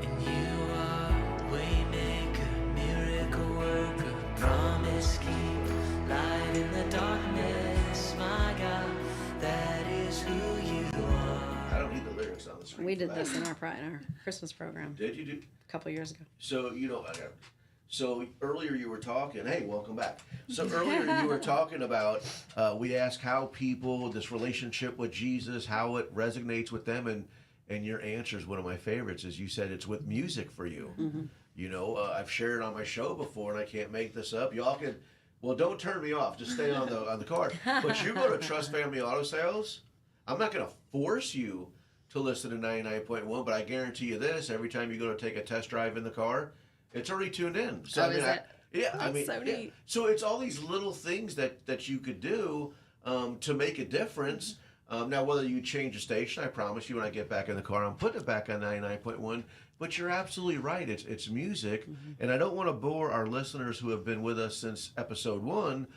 And you are waymaker, miracle worker, promise keep, light in the darkness, my God, that is who you are. I don't need the lyrics on the screen. We did this in our Christmas program. Did you do? A couple years ago. So, so earlier you were talking, hey, welcome back. So earlier you were talking about, we asked how people, this relationship with Jesus, how it resonates with them, and your answer is one of my favorites, is you said it's with music for you. Mm-hmm. You know, I've shared it on my show before, and I can't make this up. Y'all can, well, don't turn me off, just stay on the card. But you go to Trust Family Auto Sales, I'm not going to force you to listen to 99.1, but I guarantee you this, every time you go to take a test drive in the car, it's already tuned in. So is it? Yeah, That's so neat. So it's all these little things that you could do to make a difference. Now, whether you change the station, I promise you, when I get back in the car, I'm putting it back on 99.1. But you're absolutely right. It's music, and I don't want to bore our listeners who have been with us since episode 1.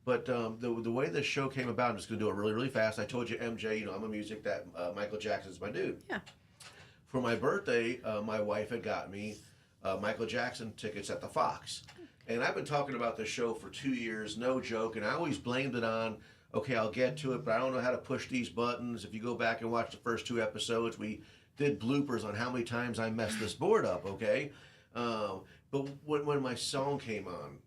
But the way this show came about, I'm just going to do it really, really fast. I told you, MJ, I'm a music that Michael Jackson's my dude. Yeah. For my birthday, my wife had got me Michael Jackson tickets at the Fox. And I've been talking about this show for 2 years, no joke, and I always blamed it on, okay, I'll get to it, but I don't know how to push these buttons. If you go back and watch the first 2 episodes, we did bloopers on how many times I messed this board up, okay? But when my song came on,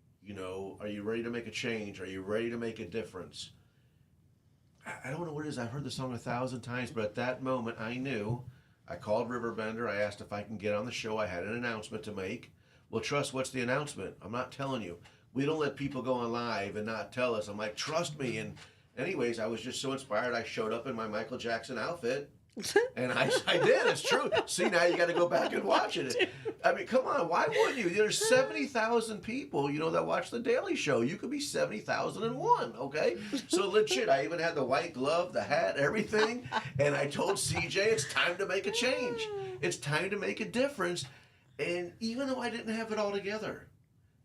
are you ready to make a change? Are you ready to make a difference? I don't know what it is. I've heard the song 1,000 times, but at that moment, I knew. I called RiverBender. I asked if I can get on the show. I had an announcement to make. Well, trust, what's the announcement? I'm not telling you. We don't let people go on live and not tell us. I'm like, trust me. And anyways, I was just so inspired. I showed up in my Michael Jackson outfit. And I did. It's true. See, now you got to go back and watch it. I mean, come on. Why wouldn't you? There's 70,000 people, that watch The Daily Show. You could be 70,001, okay? So legit, I even had the white glove, the hat, everything. And I told CJ, it's time to make a change. It's time to make a difference. And even though I didn't have it all together,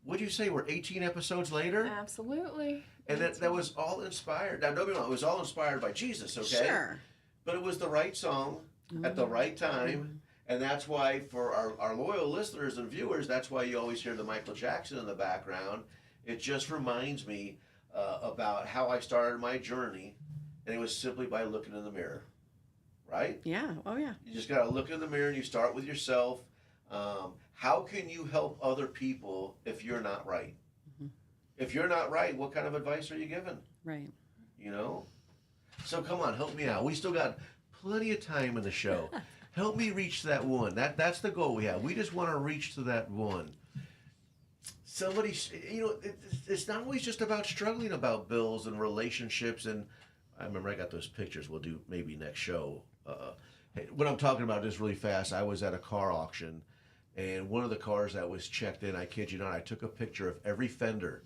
what'd you say? We're 18 episodes later? Absolutely. And that was all inspired. Now, don't be wrong. It was all inspired by Jesus, okay? Sure. But it was the right song at the right time. And that's why for our loyal listeners and viewers, that's why you always hear the Michael Jackson in the background. It just reminds me about how I started my journey. And it was simply by looking in the mirror. Right? Yeah. Oh, yeah. You just got to look in the mirror and you start with yourself. How can you help other people if you're not right? If you're not right, what kind of advice are you giving? Right. So come on, help me out. We still got plenty of time in the show. Help me reach that one. That's the goal we have. We just want to reach to that one. Somebody, it's not always just about struggling about bills and relationships. And I remember I got those pictures. We'll do maybe next show. What I'm talking about just really fast, I was at a car auction, and one of the cars that was checked in, I kid you not, I took a picture of every fender,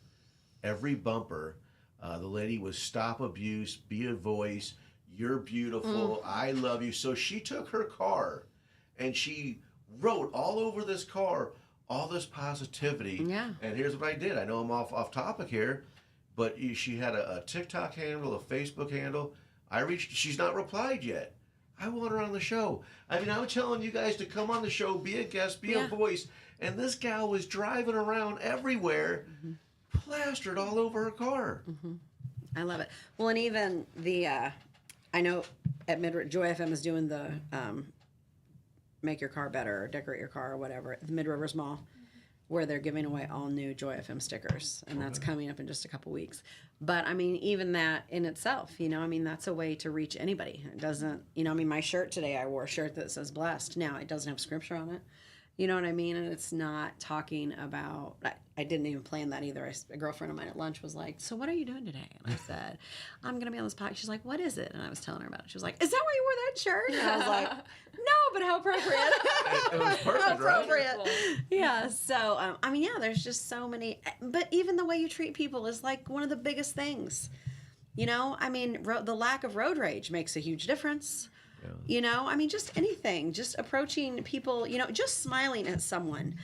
every bumper. The lady was stop abuse, be a voice, you're beautiful, I love you. So she took her car and she wrote all over this car all this positivity. Yeah. And here's what I did. I know I'm off topic here, but she had a TikTok handle, a Facebook handle. She's not replied yet. I want her on the show. I mean, I'm telling you guys to come on the show, be a guest, be a voice. And this gal was driving around everywhere, plastered all over her car. I love it. Well, and even I know at Joy FM is doing the Make Your Car Better or Decorate Your Car or whatever at the Mid Rivers Mall, where they're giving away all new Joy FM stickers. And that's coming up in just a couple weeks. But I mean, even that in itself, that's a way to reach anybody. It doesn't, my shirt today, I wore a shirt that says blessed. Now, it doesn't have scripture on it. You know what I mean? And it's not talking about, I didn't even plan that either. A girlfriend of mine at lunch was like, so what are you doing today? And I said, I'm going to be on this podcast. She's like, what is it? And I was telling her about it. She was like, is that why you wore that shirt? And I was like, no, but how appropriate. It was perfect, how appropriate. Right? Yeah. So, there's just so many. But even the way you treat people is like one of the biggest things. The lack of road rage makes a huge difference. Just anything, just approaching people, just smiling at someone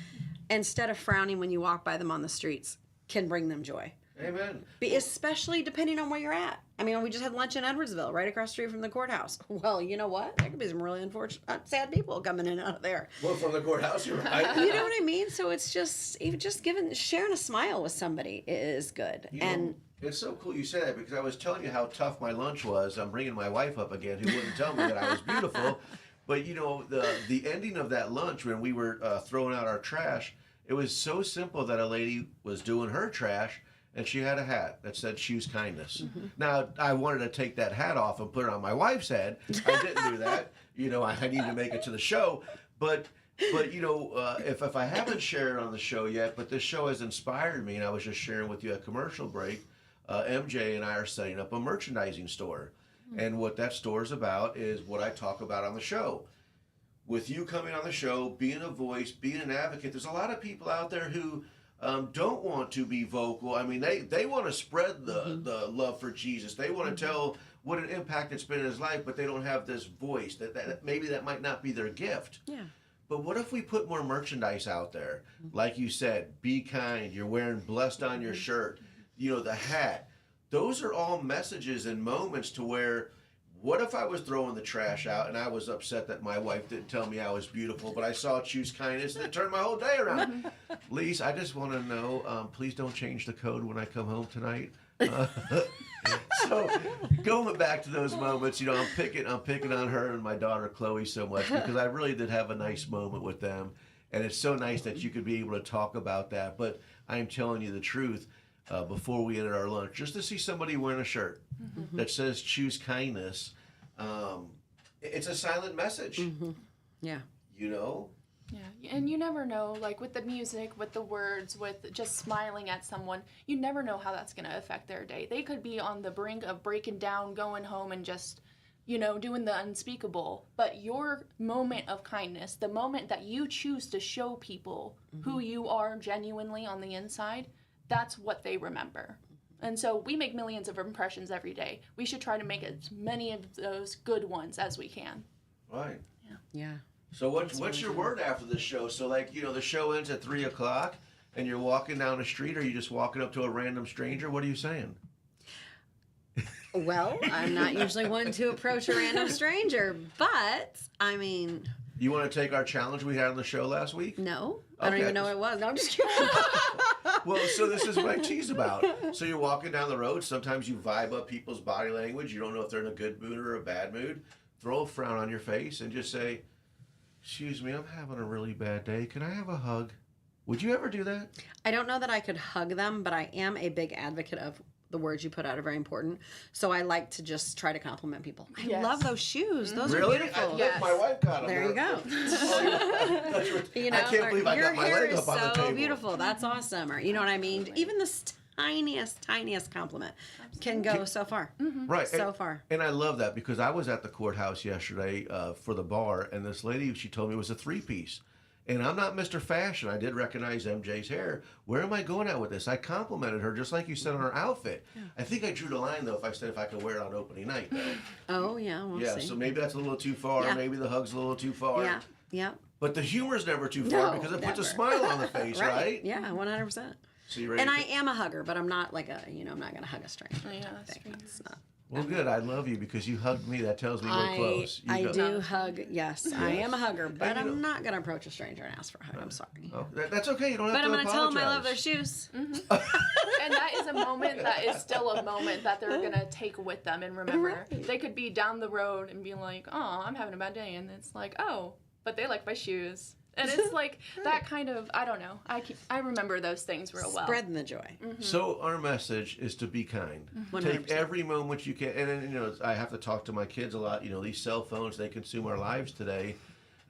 instead of frowning when you walk by them on the streets can bring them joy. Amen. Especially depending on where you're at. We just had lunch in Edwardsville, right across the street from the courthouse. Well, you know what? There could be some really unfortunate, sad people coming in and out of there. Well, from the courthouse, you're right. You know what I mean? So it's just, even just sharing a smile with somebody is good. It's so cool you say that, because I was telling you how tough my lunch was. I'm bringing my wife up again, who wouldn't tell me that I was beautiful. But, the ending of that lunch when we were throwing out our trash, it was so simple that a lady was doing her trash, and she had a hat that said choose kindness. Now, I wanted to take that hat off and put it on my wife's head. I didn't do that. I needed to make it to the show. But if I haven't shared on the show yet, but this show has inspired me, and I was just sharing with you a commercial break. MJ and I are setting up a merchandising store. And what that store is about is what I talk about on the show. With you coming on the show, being a voice, being an advocate, there's a lot of people out there who don't want to be vocal. They want to spread the love for Jesus. They want to tell what an impact it's been in his life, but they don't have this voice. That maybe that might not be their gift. Yeah. But what if we put more merchandise out there? Like you said, be kind. You're wearing blessed on your shirt. The hat. Those are all messages and moments to where, what if I was throwing the trash out and I was upset that my wife didn't tell me I was beautiful, but I saw choose kindness and it turned my whole day around. Lise, I just want to know, please don't change the code when I come home tonight. So going back to those moments, I'm picking on her and my daughter Chloe so much, because I really did have a nice moment with them. And it's so nice that you could be able to talk about that. But I'm telling you the truth. Before we ended our lunch, just to see somebody wearing a shirt that says choose kindness, it's a silent message. Yeah. Yeah, and you never know, like with the music, with the words, with just smiling at someone, you never know how that's going to affect their day. They could be on the brink of breaking down, going home and just, doing the unspeakable. But your moment of kindness, the moment that you choose to show people who you are genuinely on the inside, that's what they remember. And so we make millions of impressions every day. We should try to make as many of those good ones as we can. Right. Yeah. So what's your word after the show? So the show ends at 3:00 and you're walking down the street, or you just walking up to a random stranger? What are you saying? Well, I'm not usually one to approach a random stranger, but I mean. You want to take our challenge we had on the show last week? No, I don't even know what it was. No, I'm just kidding. Well, so this is what I tease about. So you're walking down the road. Sometimes you vibe up people's body language. You don't know if they're in a good mood or a bad mood. Throw a frown on your face and just say, "Excuse me, I'm having a really bad day. Can I have a hug?" Would you ever do that? I don't know that I could hug them, but I am a big advocate of the words you put out are very important. So I like to just try to compliment people. I love those shoes. Those are beautiful. My wife got them. There you go. I can't believe I got my leg up on the table. Your hair is so beautiful. That's awesome. Or you know what I mean? Even the tiniest compliment can go so far. Right. So far. And I love that because I was at the courthouse yesterday for the bar, and this lady, she told me it was a 3-piece. And I'm not Mr. Fashion. I did recognize MJ's hair. Where am I going at with this? I complimented her just like you said on her outfit. Yeah. I think I drew the line, though, if I said if I could wear it on opening night, though. Oh, yeah. We'll see. So maybe that's a little too far. Yeah. Maybe the hug's a little too far. Yeah. But the humor's never too far because it puts a smile on the face, right? Yeah, 100%. So you ready? And I am a hugger, but I'm not like I'm not going to hug a stranger. Yeah, that's not. Well, good. I love you because you hugged me. That tells me we're close. I do hug. Yes, I am a hugger, but I'm not going to approach a stranger and ask for a hug. I'm sorry. Oh, that's okay. You don't have to apologize. But I'm going to tell them I love their shoes. And that is a moment that is still a moment that they're going to take with them and remember. Right. They could be down the road and be like, "Oh, I'm having a bad day." And it's like, "Oh, but they like my shoes." And it's like that kind of, I don't know. I remember those things real well. Spreading the joy. So our message is to be kind. 100%. Take every moment you can. And then, I have to talk to my kids a lot. These cell phones, they consume our lives today.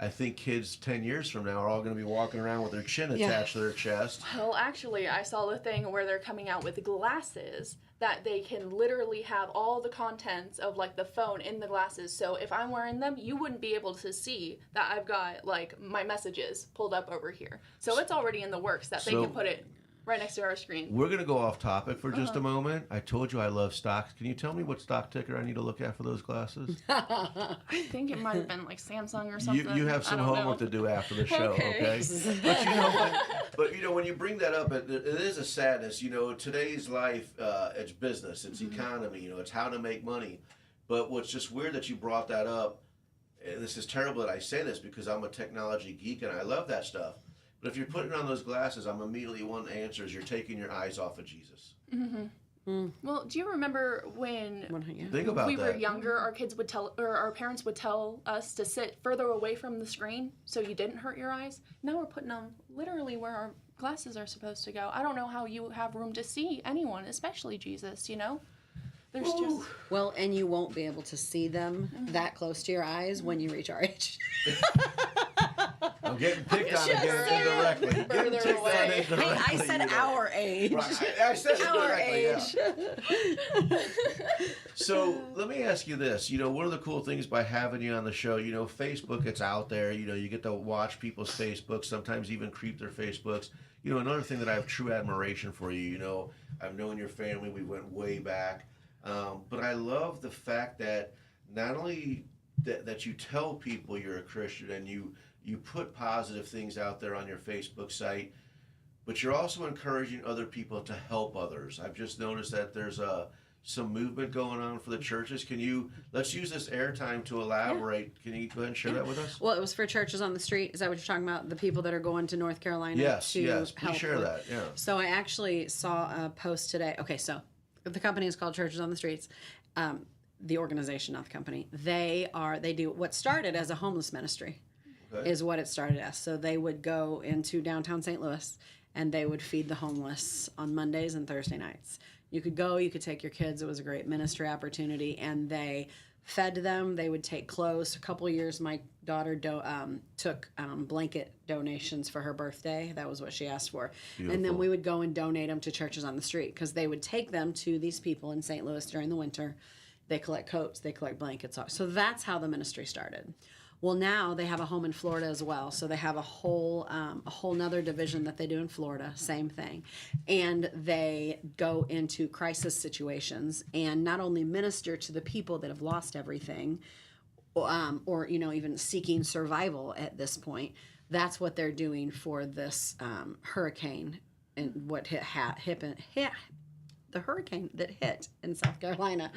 I think kids 10 years from now are all going to be walking around with their chin attached to their chest. Well, actually, I saw the thing where they're coming out with glasses that they can literally have all the contents of like the phone in the glasses. So if I'm wearing them, you wouldn't be able to see that I've got like my messages pulled up over here. So it's already in the works that they can put it right next to our screen. We're going to go off topic for just a moment. I told you I love stocks. Can you tell me what stock ticker I need to look at for those glasses? I think it might have been like Samsung or something. You have some homework to do after the show, okay? But you know what? But when you bring that up, it is a sadness. Today's life, it's business, it's economy, it's how to make money. But what's just weird that you brought that up, and this is terrible that I say this because I'm a technology geek and I love that stuff. But if you're putting on those glasses, I'm immediately one answer is you're taking your eyes off of Jesus. Well, do you remember when we were younger, our parents would tell us to sit further away from the screen so you didn't hurt your eyes? Now we're putting them literally where our glasses are supposed to go. I don't know how you have room to see anyone, especially Jesus, There's just... Well, and you won't be able to see them that close to your eyes when you reach our age. I'm getting picked on again indirectly. Hey, I said our age. Right. I said our age. Yeah. So let me ask you this. One of the cool things by having you on the show, Facebook, it's out there. You get to watch people's Facebooks, sometimes even creep their Facebooks. Another thing that I have true admiration for you, I've known your family. We went way back. But I love the fact that not only that you tell people you're a Christian and you put positive things out there on your Facebook site, but you're also encouraging other people to help others. I've just noticed that there's some movement going on for the churches. Let's use this airtime to elaborate. Yeah. Can you go ahead and share that with us? Well, it was for Churches on the Street. Is that what you're talking about? The people that are going to North Carolina yes, to yes. help? Please share that, yeah. So I actually saw a post today. Okay, so the company is called Churches on the Streets. The organization, not the company. They do what started as a homeless ministry. Okay. Is what it started as. So they would go into downtown St. Louis and they would feed the homeless on Mondays and Thursday nights. You could go, you could take your kids. It was a great ministry opportunity, and they fed them. They would take clothes. A couple of years, my daughter took blanket donations for her birthday. That was what she asked for. Beautiful. And then we would go and donate them to churches on the street because they would take them to these people in St. Louis during the winter. They collect coats, they collect blankets. So that's how the ministry started. Well, now they have a home in Florida as well. So they have a whole nother division that they do in Florida, same thing. And they go into crisis situations and not only minister to the people that have lost everything, or even seeking survival at this point. That's what they're doing for this hurricane and what hit the hurricane that hit in South Carolina.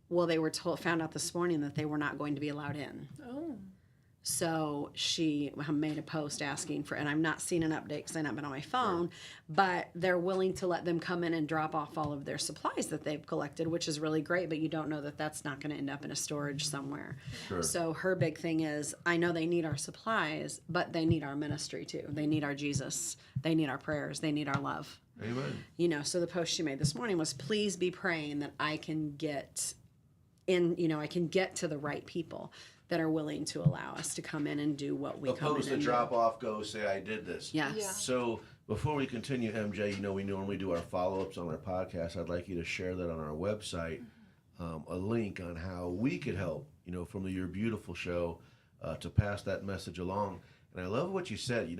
Well, they were found out this morning that they were not going to be allowed in. Oh. So she made a post asking for, and I've not seen an update because I've not been on my phone, but they're willing to let them come in and drop off all of their supplies that they've collected, which is really great, but you don't know that that's not going to end up in a storage somewhere. Sure. So her big thing is, I know they need our supplies, but they need our ministry too. They need our Jesus. They need our prayers. They need our love. Amen. So the post she made this morning was, please be praying that I can get in, I can get to the right people that are willing to allow us to come in and do what we come in Opposed to and drop off, go say, I did this. Yes. Yeah. So before we continue, MJ, we normally do our follow-ups on our podcast. I'd like you to share that on our website, a link on how we could help, from the Your Beautiful show to pass that message along. And I love what you said.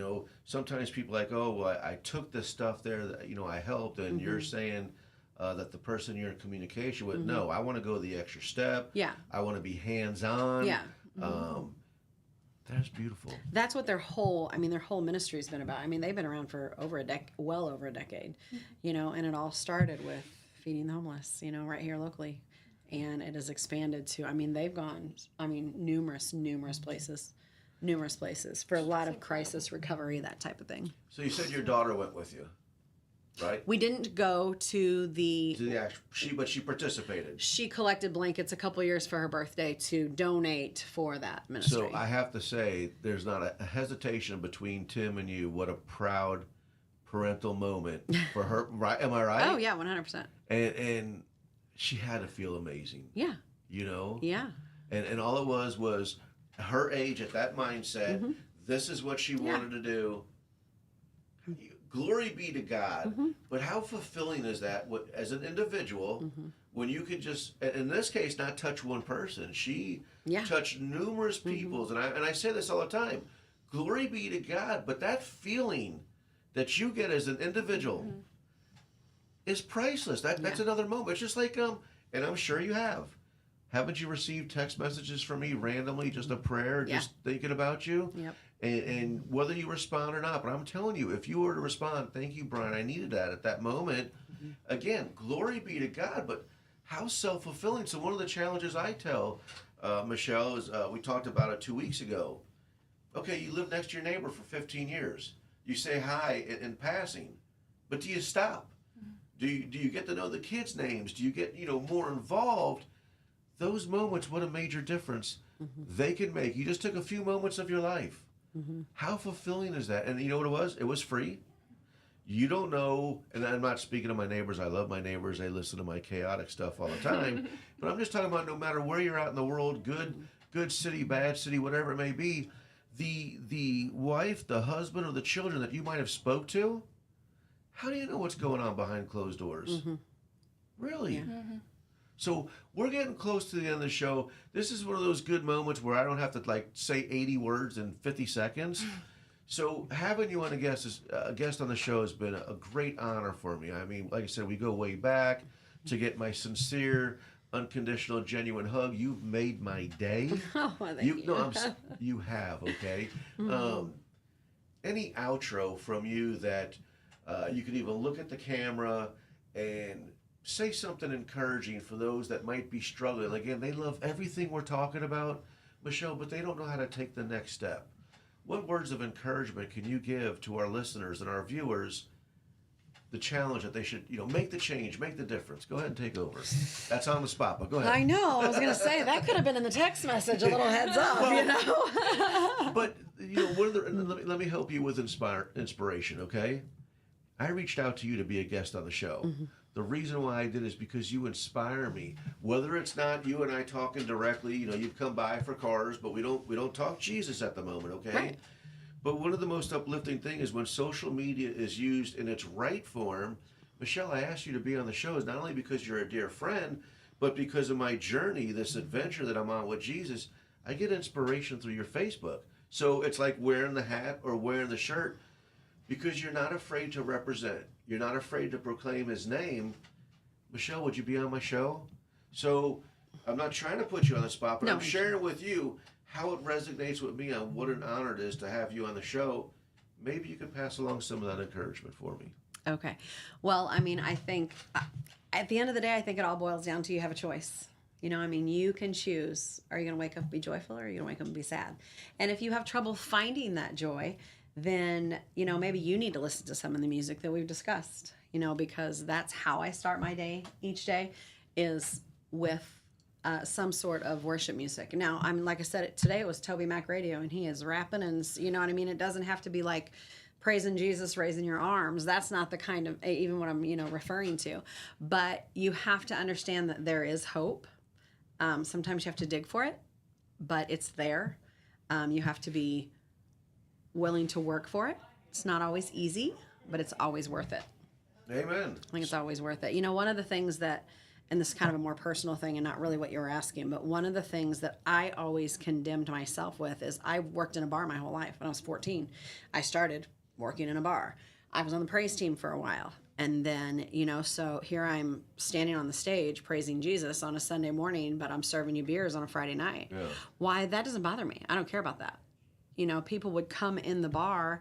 Sometimes people are like, oh, well, I took this stuff there that, I helped, and you're saying that the person you're in communication with, no, I want to go the extra step. Yeah. I want to be hands-on. Yeah. That's beautiful. That's what their whole ministry has been about. They've been around for well over a decade, and it all started with feeding the homeless, right here locally. And it has expanded to, they've gone, numerous places for a lot of crisis recovery, that type of thing. So you said your daughter went with you, right? We didn't go to the actual, but she participated. She collected blankets a couple years for her birthday to donate for that ministry. So I have to say, there's not a hesitation between Tim and you. What a proud parental moment for her, right? Am I right? Oh yeah, 100%. And she had to feel amazing. Yeah. Yeah. And all it was her age at that mindset. This is what she wanted to do. Glory be to God. But how fulfilling is that as an individual when you could just, in this case, not touch one person? She touched numerous peoples. And I say this all the time. Glory be to God. But that feeling that you get as an individual is priceless. That's another moment. It's just like, and I'm sure you have. Haven't you received text messages from me randomly, just a prayer, just thinking about you? Yep. And whether you respond or not, but I'm telling you, if you were to respond, thank you, Brian, I needed that at that moment. Again, glory be to God, but how self-fulfilling. So one of the challenges I tell Michelle is, we talked about it 2 weeks ago. Okay, you live next to your neighbor for 15 years. You say hi in passing, but do you stop? Do you get to know the kids' names? Do you get more involved? Those moments, what a major difference they can make. You just took a few moments of your life. How fulfilling is that? And you know what it was? It was free. You don't know, and I'm not speaking to my neighbors. I love my neighbors. They listen to my chaotic stuff all the time. But I'm just talking about no matter where you're at in the world, good city, bad city, whatever it may be, the wife, the husband, or the children that you might have spoke to, how do you know what's going on behind closed doors? Really? Yeah. So we're getting close to the end of the show. This is one of those good moments where I don't have to say 80 words in 50 seconds. So having you on a guest on the show has been a great honor for me. Like I said, we go way back to get my sincere, unconditional, genuine hug. You've made my day. Oh, thank you. No, you have, okay? Any outro from you that you could even look at the camera and say something encouraging for those that might be struggling. Again, they love everything we're talking about, Michelle, but they don't know how to take the next step. What words of encouragement can you give to our listeners and our viewers, the challenge that they should, make the change, make the difference? Go ahead and take over. That's on the spot, but go ahead. I know. I was going to say, that could have been in the text message, a little heads up, But, let me help you with inspiration, okay? I reached out to you to be a guest on the show. The reason why I did is because you inspire me. Whether it's not you and I talking directly, you've come by for cars, but we don't talk Jesus at the moment, okay? Right. But one of the most uplifting things is when social media is used in its right form. Michelle, I asked you to be on the show is not only because you're a dear friend, but because of my journey, this adventure that I'm on with Jesus. I get inspiration through your Facebook. So it's like wearing the hat or wearing the shirt because you're not afraid to represent. You're not afraid to proclaim his name. Michelle, would you be on my show? So I'm not trying to put you on the spot, but I'm sharing with you how it resonates with me on what an honor it is to have you on the show. Maybe you could pass along some of that encouragement for me. Okay. Well, I mean, I think at the end of the day, I think it all boils down to you have a choice. You can choose. Are you going to wake up and be joyful or are you going to wake up and be sad? And if you have trouble finding that joy, then, maybe you need to listen to some of the music that we've discussed, because that's how I start my day each day is with some sort of worship music. Now, like I said, today it was Toby Mac Radio and he is rapping and, it doesn't have to be like praising Jesus, raising your arms. That's not the kind of, even what I'm, referring to. But you have to understand that there is hope. Sometimes you have to dig for it, but it's there. You have to be willing to work for it. It's not always easy, but it's always worth it. Amen. I think it's always worth it. One of the things that, and this is kind of a more personal thing and not really what you were asking, but one of the things that I always condemned myself with is I worked in a bar my whole life. When I was 14, I started working in a bar. I was on the praise team for a while. And then, so here I'm standing on the stage praising Jesus on a Sunday morning, but I'm serving you beers on a Friday night. Yeah. Why? That doesn't bother me. I don't care about that. People would come in the bar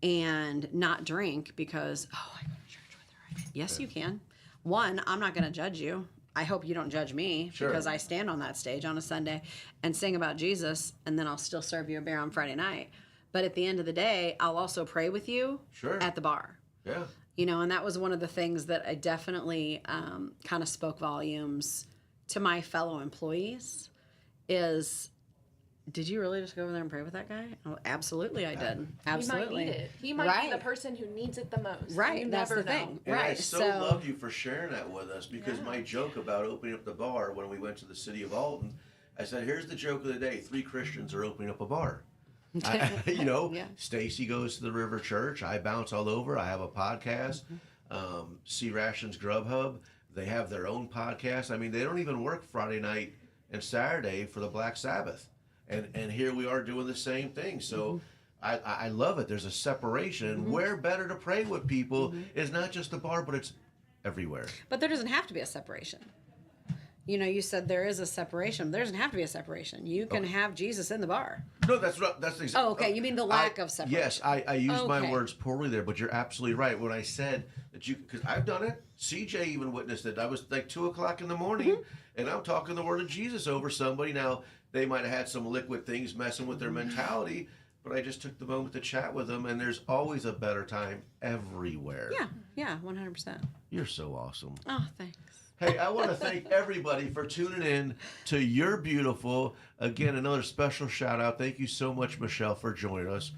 and not drink because, I go to church with her. Yes, you can. One, I'm not going to judge you. I hope you don't judge me because I stand on that stage on a Sunday and sing about Jesus, and then I'll still serve you a beer on Friday night. But at the end of the day, I'll also pray with you at the bar. Yeah. And that was one of the things that I definitely kind of spoke volumes to my fellow employees is, did you really just go over there and pray with that guy? Oh, absolutely I did. Absolutely. He might need it. He might be the person who needs it the most. Right. You That's never the thing. And right. I so love you for sharing that with us because my joke about opening up the bar when we went to the city of Alton, I said, here's the joke of the day. 3 Christians are opening up a bar. Stacy goes to the River Church. I bounce all over. I have a podcast. C Rations Grubhub. They have their own podcast. I mean, they don't even work Friday night and Saturday for the Black Sabbath. And here we are doing the same thing. So I love it. There's a separation. And where better to pray with people is not just a bar, but it's everywhere. But there doesn't have to be a separation. You said there is a separation. There doesn't have to be a separation. You can have Jesus in the bar. No, that's exactly. Oh, okay. You mean the lack of separation? Yes, I used my words poorly there, but you're absolutely right. When I said that because I've done it. CJ even witnessed it. I was like 2:00 in the morning, and I'm talking the word of Jesus over somebody. Now, they might have had some liquid things messing with their mentality, but I just took the moment to chat with them, and there's always a better time everywhere. Yeah, 100%. You're so awesome. Oh, thanks. Hey, I want to thank everybody for tuning in to You're Beautiful. Again, another special shout out. Thank you so much, Michelle, for joining us.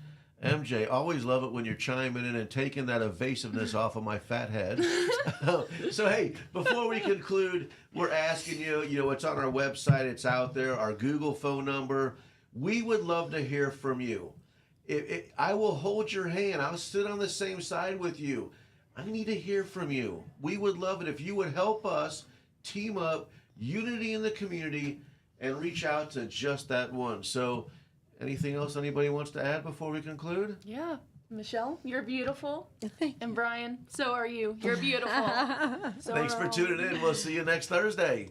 MJ, always love it when you're chiming in and taking that evasiveness off of my fat head. So, hey, before we conclude, we're asking you, it's on our website, it's out there, our Google phone number. We would love to hear from you. I will hold your hand. I'll sit on the same side with you. I need to hear from you. We would love it if you would help us team up, unity in the community, and reach out to just that one. So, anything else anybody wants to add before we conclude? Yeah. Michelle, you're beautiful. And Brian, so are you. You're beautiful. Thanks for tuning in. We'll see you next Thursday.